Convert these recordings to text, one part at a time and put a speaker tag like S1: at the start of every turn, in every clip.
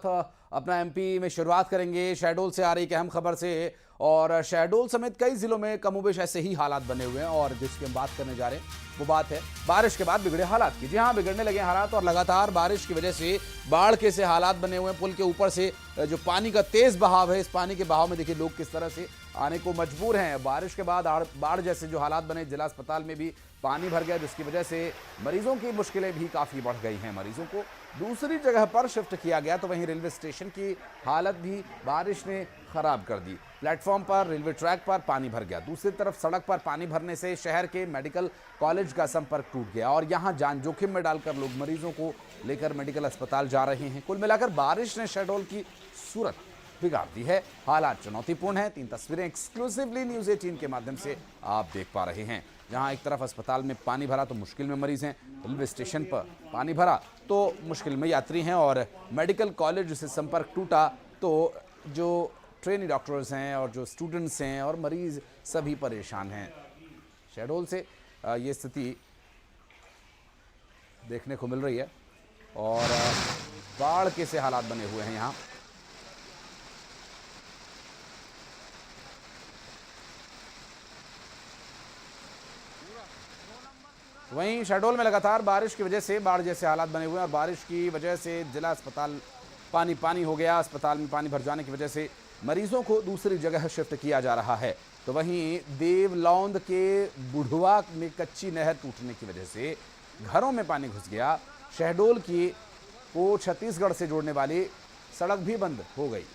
S1: अपना एमपी में शुरुआत करेंगे शहडोल से आ रही एक अहम खबर से। और शहडोल समेत कई जिलों में कमोबेश ऐसे ही हालात बने हुए हैं और जिसकी हम बात करने जा रहे हैं वो बात है बारिश के बाद बिगड़े हालात की। जी हाँ, बिगड़ने लगे हालात और लगातार बारिश की वजह से बाढ़ के से हालात बने हुए हैं। पुल के ऊपर से जो पानी का तेज बहाव है, इस पानी के बहाव में देखिए लोग किस तरह से आने को मजबूर हैं। बारिश के बाद बाढ़ जैसे जो हालात बने, जिला अस्पताल में भी पानी भर गया, जिसकी वजह से मरीजों की मुश्किलें भी काफ़ी बढ़ गई हैं। मरीजों को दूसरी जगह पर शिफ्ट किया गया तो वहीं रेलवे स्टेशन की हालत भी बारिश ने खराब कर दी। प्लेटफॉर्म पर, रेलवे ट्रैक पर पानी भर गया। दूसरी तरफ सड़क पर पानी भरने से शहर के मेडिकल कॉलेज का संपर्क टूट गया और यहां जान जोखिम में डालकर लोग मरीजों को लेकर मेडिकल अस्पताल जा रहे हैं। कुल मिलाकर बारिश ने शहडोल की सूरत बिगाड़ दी है। हालात चुनौतीपूर्ण है। 3 तस्वीरें एक्सक्लूसिवली न्यूज़ 18 के माध्यम से आप देख पा रहे हैं। जहां एक तरफ अस्पताल में पानी भरा तो मुश्किल में मरीज हैं, रेलवे स्टेशन पर पानी भरा तो मुश्किल में यात्री हैं और मेडिकल कॉलेज से संपर्क टूटा तो जो ट्रेनी डॉक्टर्स हैं और जो स्टूडेंट्स हैं और मरीज सभी परेशान हैं। शहडोल से ये स्थिति देखने को मिल रही है और बाढ़ के से हालात बने हुए हैं यहाँ। वहीं शहडोल में लगातार बारिश की वजह से बाढ़ जैसे हालात बने हुए हैं और बारिश की वजह से जिला अस्पताल पानी पानी हो गया। अस्पताल में पानी भर जाने की वजह से मरीजों को दूसरी जगह शिफ्ट किया जा रहा है। तो वहीं देवलौंद के बुढ़वा में कच्ची नहर टूटने की वजह से घरों में पानी घुस गया। शहडोल की को छत्तीसगढ़ से जोड़ने वाली सड़क भी बंद हो गई।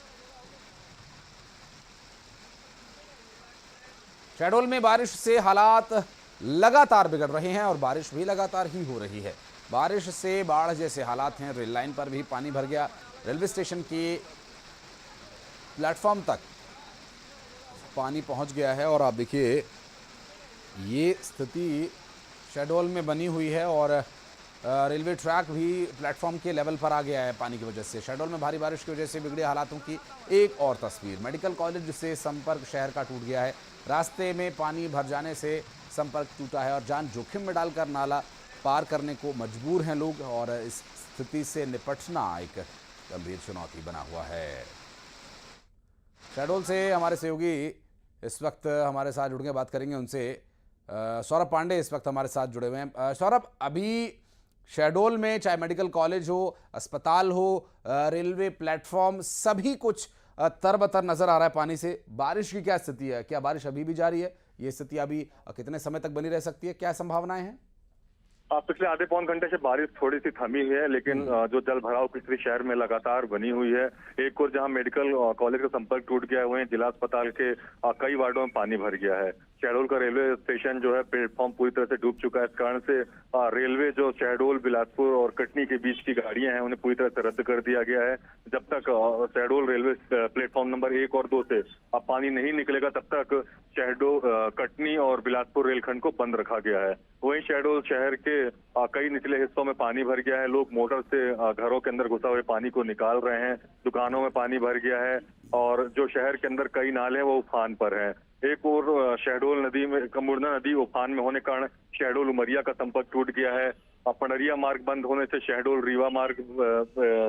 S1: शहडोल में बारिश से हालात लगातार बिगड़ रहे हैं और बारिश भी लगातार ही हो रही है। बारिश से बाढ़ जैसे हालात हैं। रेल लाइन पर भी पानी भर गया। रेलवे स्टेशन के प्लेटफॉर्म तक पानी पहुंच गया है और आप देखिए ये स्थिति शहडोल में बनी हुई है और रेलवे ट्रैक भी प्लेटफॉर्म के लेवल पर आ गया है पानी की वजह से। शहडोल में भारी बारिश की वजह से बिगड़े हालातों की एक और तस्वीर। मेडिकल कॉलेज से संपर्क शहर का टूट गया है। रास्ते में पानी भर जाने से संपर्क टूटा है और जान जोखिम में डालकर नाला पार करने को मजबूर हैं लोग और इस स्थिति से निपटना एक गंभीर चुनौती बना हुआ है। शहडोल से हमारे सहयोगी इस वक्त हमारे साथ जुड़ के बात करेंगे उनसे। सौरभ पांडे इस वक्त हमारे साथ जुड़े हुए हैं। सौरभ, अभी शहडोल में चाहे मेडिकल कॉलेज हो, अस्पताल हो, रेलवे प्लेटफॉर्म, सभी कुछ तरबतर नजर आ रहा है पानी से। बारिश की क्या स्थिति है? क्या बारिश अभी भी जारी है? ये स्थिति अभी कितने समय तक बनी रह सकती है? क्या संभावनाएं हैं?
S2: पिछले आधे पौन घंटे से बारिश थोड़ी सी थमी है, लेकिन जो जल भराव किसी शहर में लगातार बनी हुई है। एक और जहां मेडिकल कॉलेज का संपर्क टूट गया है, वहीं जिला अस्पताल के कई वार्डों में पानी भर गया है। शहडोल का रेलवे स्टेशन जो है प्लेटफॉर्म पूरी तरह से डूब चुका है। इस कारण से रेलवे जो शहडोल, बिलासपुर और कटनी के बीच की गाड़ियां हैं उन्हें पूरी तरह से रद्द कर दिया गया है। जब तक शहडोल रेलवे प्लेटफॉर्म नंबर 1 और 2 से पानी नहीं निकलेगा तब तक शहडोल, कटनी और बिलासपुर रेलखंड को बंद रखा गया है। वहीं शहडोल शहर के कई निचले हिस्सों में पानी भर गया है। लोग मोटर से घरों के अंदर घुसा हुए पानी को निकाल रहे हैं। दुकानों में पानी भर गया है और जो शहर के अंदर कई नाले हैं वो उफान पर हैं। एक और शहडोल नदी में, कमुरना नदी उफान में होने के कारण शहडोल उमरिया का संपर्क टूट गया है। पडरिया मार्ग बंद होने से शहडोल रीवा मार्ग,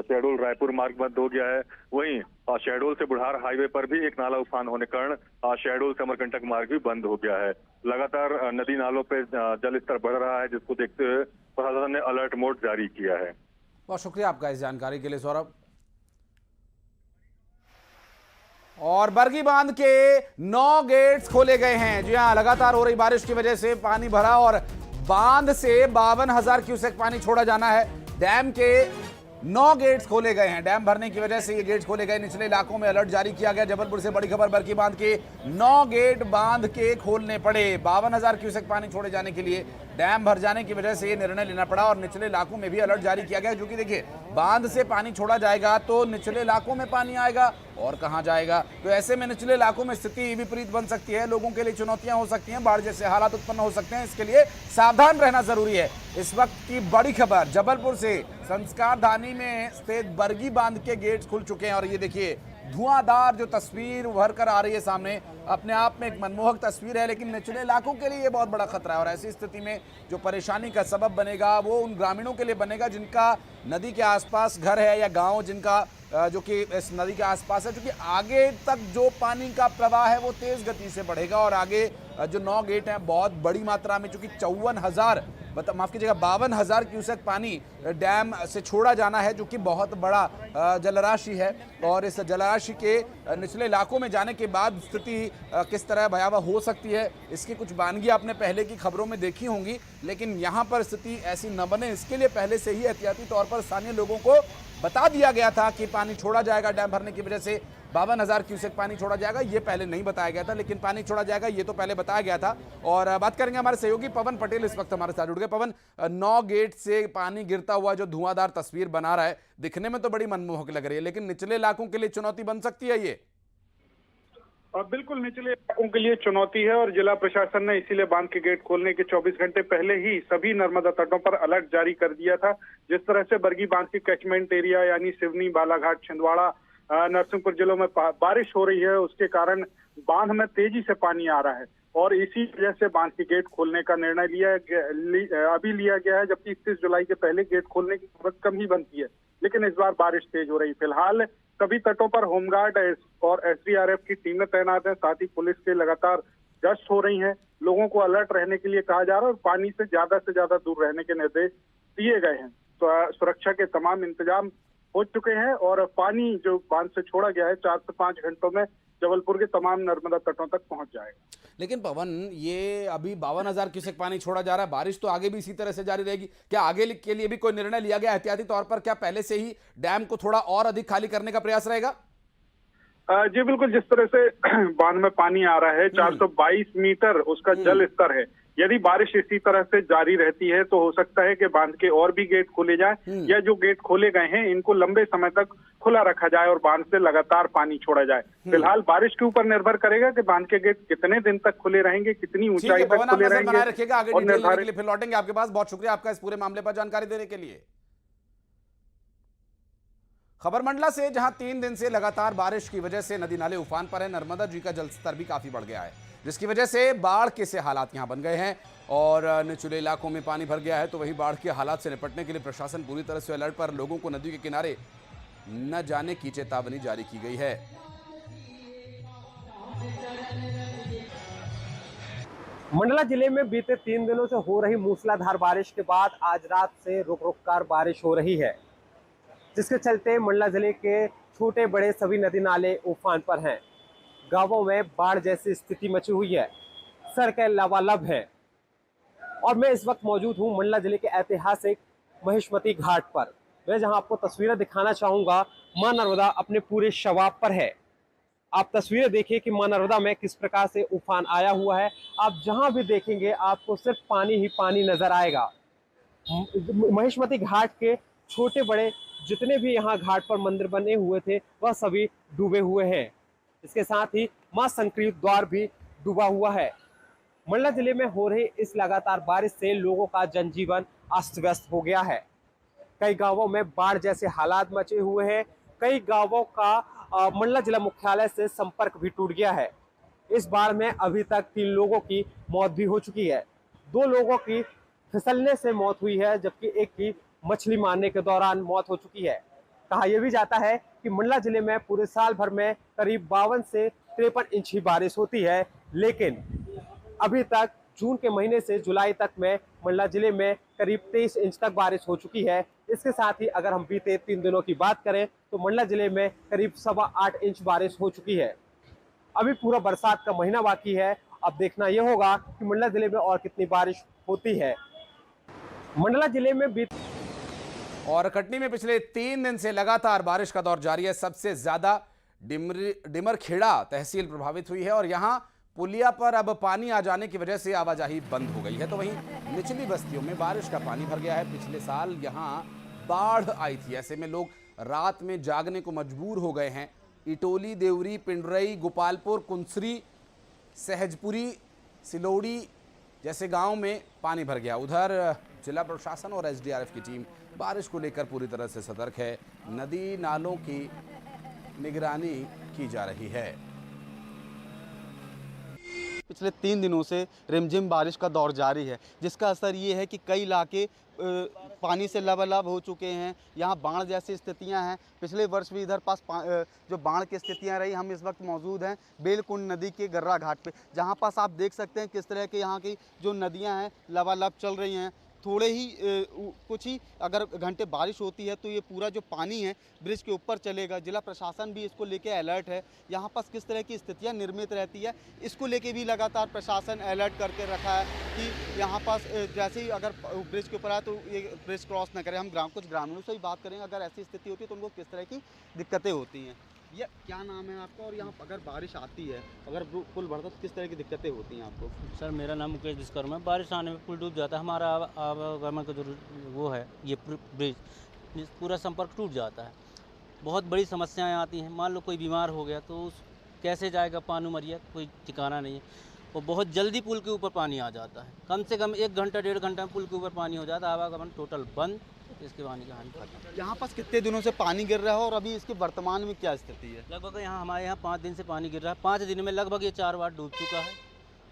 S2: शहडोल रायपुर मार्ग बंद हो गया है। वहीं शहडोल से बुढ़ार हाईवे पर भी एक नाला उफान होने के कारण शहडोल से अमरकंटक मार्ग भी बंद हो गया है। लगातार नदी नालों पे जल स्तर बढ़ रहा है, जिसको देखते हुए प्रशासन ने अलर्ट मोड जारी किया है।
S1: बहुत शुक्रिया आपका इस जानकारी के लिए सौरभ। और बरगी बांध के 9 गेट्स खोले गए हैं। जी हां, लगातार हो रही बारिश की वजह से पानी भरा और बांध से 52,000 क्यूसेक पानी छोड़ा जाना है। डैम के 9 गेट्स खोले गए हैं। डैम भरने की वजह से ये गेट्स खोले गए। निचले इलाकों में अलर्ट जारी किया गया। जबलपुर से बड़ी खबर, बरगी बांध के 9 गेट बांध के खोलने पड़े। 52,000 क्यूसेक पानी छोड़े जाने के लिए डैम भर जाने की वजह से ये निर्णय लेना पड़ा और निचले इलाकों में भी अलर्ट जारी किया गया, क्योंकि देखिए बांध से पानी छोड़ा जाएगा तो निचले इलाकों में पानी आएगा और कहां जाएगा। तो ऐसे में निचले इलाकों में स्थिति विपरीत बन सकती है। लोगों के लिए चुनौतियां हो सकती हैं, बाढ़ जैसे हालात उत्पन्न हो सकते हैं। इसके लिए सावधान रहना जरूरी है। इस वक्त की बड़ी खबर जबलपुर से, संस्कार धानी में स्थित बरगी बांध के गेट्स खुल चुके हैं और ये देखिए धुआंधार जो तस्वीर उभर कर आ रही है सामने, अपने आप में एक मनमोहक तस्वीर है, लेकिन निचले इलाकों के लिए ये बहुत बड़ा खतरा है। और ऐसी स्थिति में जो परेशानी का सबब बनेगा वो उन ग्रामीणों के लिए बनेगा जिनका नदी के आसपास घर है या गांव जिनका जो कि इस नदी के आसपास है, क्योंकि आगे तक जो पानी का प्रवाह है वो तेज गति से बढ़ेगा और आगे जो 9 गेट हैं बहुत बड़ी मात्रा में, चूंकि 54,000 माफ कीजिएगा 52,000 क्यूसेक पानी डैम से छोड़ा जाना है, जो कि बहुत बड़ा जलराशि है। और इस जलराशि के निचले इलाकों में जाने के बाद स्थिति किस तरह भयावह हो सकती है, इसकी कुछ वानगी आपने पहले की खबरों में देखी होंगी, लेकिन यहाँ पर स्थिति ऐसी न बने इसके लिए पहले से ही एहतियाती तौर पर स्थानीय लोगों को बता दिया गया था कि पानी छोड़ा जाएगा, डैम भरने की वजह से 52,000 क्यूसेक पानी छोड़ा जाएगा। ये पहले नहीं बताया गया था, लेकिन पानी छोड़ा जाएगा ये तो पहले बताया गया था। और बात करेंगे हमारे सहयोगी पवन पटेल इस वक्त हमारे साथ जुड़ गए। पवन, 9 गेट से पानी गिरता हुआ जो धुआंधार तस्वीर बना रहा है, दिखने में तो बड़ी मनमोहक लग रही है, लेकिन निचले इलाकों के लिए चुनौती बन सकती है ये?
S3: बिल्कुल निचले इलाकों के लिए चुनौती है और जिला प्रशासन ने इसीलिए बांध के गेट खोलने के 24 घंटे पहले ही सभी नर्मदा तटों पर अलर्ट जारी कर दिया था। जिस तरह से बरगी बांध के कैचमेंट एरिया यानी सिवनी, बालाघाट, छिंदवाड़ा, नरसिंहपुर जिलों में बारिश हो रही है, उसके कारण बांध में तेजी से पानी आ रहा है और इसी वजह से बांध के गेट खोलने का निर्णय अभी लिया गया है, जबकि 31 जुलाई के पहले गेट खोलने की जरूरत कम ही बनती है, लेकिन इस बार बारिश तेज हो रही। फिलहाल सभी तटों पर होमगार्ड और एसडीआरएफ की टीमें तैनात हैं, साथ ही पुलिस के लगातार गश्त हो रही हैं। लोगों को अलर्ट रहने के लिए कहा जा रहा है और पानी से ज्यादा दूर रहने के निर्देश दिए गए हैं। तो सुरक्षा के तमाम इंतजाम हो चुके हैं और पानी जो बांध से छोड़ा गया है 4 से 5 घंटों में जबलपुर के तमाम नर्मदा तटों तक पहुंच जाएगा।
S1: लेकिन पवन, ये अभी 52,000 क्यूसेक पानी छोड़ा जा रहा है, बारिश तो आगे भी इसी तरह से जारी रहेगी। क्या आगे के लिए भी कोई निर्णय लिया गया एहतियाती तौर पर? क्या पहले से ही डैम को थोड़ा और अधिक खाली करने का प्रयास रहेगा?
S3: जी बिल्कुल, जिस तरह से बांध में पानी आ रहा है 422 मीटर उसका जल स्तर है। यदि बारिश इसी तरह से जारी रहती है तो हो सकता है कि बांध के और भी गेट खोले जाएं या जो गेट खोले गए हैं इनको लंबे समय तक खुला रखा जाए और बांध से लगातार पानी छोड़ा जाए। फिलहाल बारिश के ऊपर निर्भर करेगा कि बांध के गेट कितने दिन तक खुले रहेंगे, कितनी ऊंचाई तक खुले रहेंगे।
S1: रखिएगा, आगे डिटेल लेने के लिए फिर लौटेंगे आपके पास। बहुत शुक्रिया आपका इस पूरे मामले पर जानकारी देने के लिए। खबर मंडला से, जहां 3 दिन से लगातार बारिश की वजह से नदी नाले उफान पर है, नर्मदा जी का जलस्तर भी काफी बढ़ गया है, जिसकी वजह से बाढ़ के से हालात यहां बन गए हैं और निचले इलाकों में पानी भर गया है। तो वही बाढ़ के हालात से निपटने के लिए प्रशासन पूरी तरह से अलर्ट पर, लोगों को नदी के किनारे न जाने की चेतावनी जारी की गई है।
S4: मंडला जिले में बीते 3 दिनों से हो रही मूसलाधार बारिश के बाद आज रात से रुक रुक कर बारिश हो रही है, जिसके चलते मंडला जिले के छोटे बड़े सभी नदी नाले उफान पर हैं। गांवों में बाढ़ जैसी स्थिति मची हुई है, सड़कें लबालब हैं और मैं इस वक्त मौजूद हूं मंडला जिले के ऐतिहासिक महिष्मती घाट पर। मैं जहां आपको तस्वीरें दिखाना चाहूंगा, मां नर्मदा अपने पूरे शवाब पर है। आप तस्वीरें देखिए कि मां नर्मदा में किस प्रकार से उफान आया हुआ है। आप जहां भी देखेंगे आपको सिर्फ पानी ही पानी नजर आएगा। महिष्मती घाट के छोटे बड़े जितने भी यहाँ घाट पर मंदिर बने हुए थे वह सभी डूबे हुए हैं। इसके साथ ही मां संक्रीत द्वार भी डूबा हुआ है। मंडला जिले में हो रही इस लगातार बारिश से लोगों का जनजीवन अस्त व्यस्त हो गया है। कई गांवों में बाढ़ जैसे हालात मचे हुए हैं। कई गांवों का मंडला जिला मुख्यालय से संपर्क भी टूट गया है। इस बाढ़ में अभी तक 3 लोगों की मौत भी हो चुकी है। 2 लोगों की फिसलने से मौत हुई है, जबकि एक की मछली मारने के दौरान मौत हो चुकी है। कहा यह भी जाता है कि मंडला जिले में पूरे साल भर में करीब 52 से 53 इंच ही बारिश होती है, लेकिन अभी तक जून के महीने से जुलाई तक में मंडला जिले में करीब 23 इंच तक बारिश हो चुकी है। इसके साथ ही अगर हम बीते 3 दिनों की बात करें तो मंडला जिले में करीब 8.25 इंच बारिश हो चुकी है। अभी पूरा बरसात का महीना बाकी है। अब देखना यह होगा कि मंडला जिले में और कितनी बारिश होती है। मंडला जिले में
S1: और कटनी में पिछले 3 दिन से लगातार बारिश का दौर जारी है। सबसे ज्यादा डिमरखेड़ा तहसील प्रभावित हुई है और यहां पुलिया पर अब पानी आ जाने की वजह से आवाजाही बंद हो गई है। तो वहीं निचली बस्तियों में बारिश का पानी भर गया है। पिछले साल यहां बाढ़ आई थी, ऐसे में लोग रात में जागने को मजबूर हो गए हैं। इटोली, देवरी, पिंडरई, गोपालपुर, कुंसरी, सहजपुरी, सिलौड़ी जैसे गांव में पानी भर गया। उधर जिला प्रशासन और एसडीआरएफ की टीम बारिश को लेकर पूरी तरह से सतर्क है। नदी नालों की निगरानी की जा रही है।
S5: पिछले 3 दिनों से रिमझिम बारिश का दौर जारी है, जिसका असर ये है कि कई इलाके पानी से लबालब हो चुके हैं। यहाँ बाढ़ जैसी स्थितियाँ हैं। पिछले वर्ष भी इधर पास जो बाढ़ की स्थितियाँ रही, हम इस वक्त मौजूद हैं बेलकुंड नदी के गर्रा घाट पे, जहाँ पास आप देख सकते हैं किस तरह के यहाँ की जो नदियाँ हैं लबालब चल रही हैं। थोड़े ही कुछ ही अगर घंटे बारिश होती है तो ये पूरा जो पानी है ब्रिज के ऊपर चलेगा। जिला प्रशासन भी इसको लेके अलर्ट है। यहाँ पास किस तरह की स्थितियाँ निर्मित रहती है, इसको लेके भी लगातार प्रशासन अलर्ट करके रखा है कि यहाँ पास जैसे ही अगर ब्रिज के ऊपर आए तो ये ब्रिज क्रॉस न करें। हम कुछ ग्रामीणों से भी बात करेंगे, अगर ऐसी स्थिति होती है तो उनको किस तरह की दिक्कतें होती हैं। ये क्या नाम है आपका, और यहाँ अगर बारिश आती है, अगर पुल बढ़ता तो किस तरह की दिक्कतें होती हैं आपको?
S6: सर मेरा नाम मुकेश विश्वकर्मा है। बारिश आने में पुल डूब जाता है। हमारा आवागमन का जो वो है ये ब्रिज पूरा संपर्क टूट जाता है। बहुत बड़ी समस्याएं आती हैं। मान लो कोई बीमार हो गया तो कैसे जाएगा पानुमरिया, कोई ठिकाना नहीं है। और बहुत जल्दी पुल के ऊपर पानी आ जाता है। कम से कम 1 घंटा 1.5 घंटा में पुल के ऊपर पानी हो जाता है। आवागमन टोटल बंद। इसके पानी का हानि खत्म।
S5: यहाँ पास कितने दिनों से पानी गिर रहा है और अभी इसके वर्तमान में क्या स्थिति है?
S6: लगभग हमारे यहाँ 5 दिन से पानी गिर रहा है। 5 दिन में लगभग ये 4 बार डूब चुका है।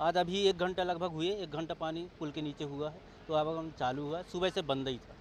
S6: आज अभी 1 घंटा लगभग हुए, 1 घंटा पानी पुल के नीचे हुआ है तो आवागमन चालू हुआ है। सुबह से बंद ही था।